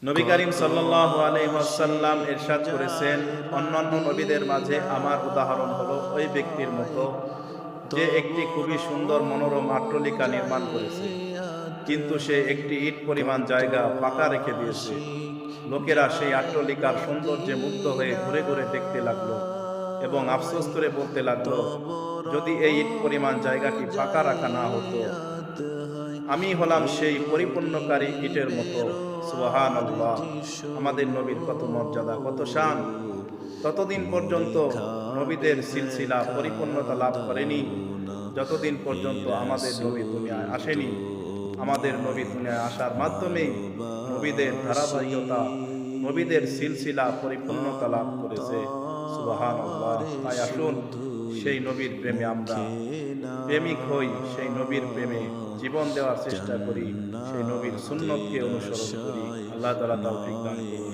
নবী করিম সাল্লাল্লাহু আলাইহি ওয়াসাল্লাম ইরশাদ করেছেন, অন্যান্য নবীদের মাঝে আমার উদাহরণ হলো ওই ব্যক্তির মতো যে একটি খুবই সুন্দর মনোরম আট্টালিকা নির্মাণ করেছে, কিন্তু সে একটি ইট পরিমাণ জায়গা ফাঁকা রেখে দিয়েছে। লোকেরা সেই আট্টালিকার সৌন্দর্যে মুগ্ধ হয়ে ঘুরে ঘুরে দেখতে লাগলো এবং আফসোস করে বলতে লাগলো, যদি এই ইট পরিমাণ জায়গাটি ফাঁকা রাখা না হতো, আমি হলাম সেই পরিপূর্ণকারী ইটের মতো। সুবহানাল্লাহ! আমাদের নবীর কত মর্যাদা, কত শান! ততদিন পর্যন্ত নবীদের সিলসিলা পরিপূর্ণতা লাভ করেনি যতদিন পর্যন্ত আমাদের নবী দুনিয়ায় আসেনি। আমাদের নবী দুনিয়ায় আসার মাধ্যমেই নবীদের ধারাবাহিকতা, নবীদের সিলসিলা পরিপূর্ণতা লাভ করেছে। সুবহানাল্লাহ! তাই আসুন সেই নবীর প্রেমে আমরা প্রেমিক হই, সেই নবীর প্রেমে জীবন দেওয়ার চেষ্টা করি, সেই নবীর সুন্নতকে অনুসরণ করি। আল্লাহ তাআলা তৌফিক দান করুন।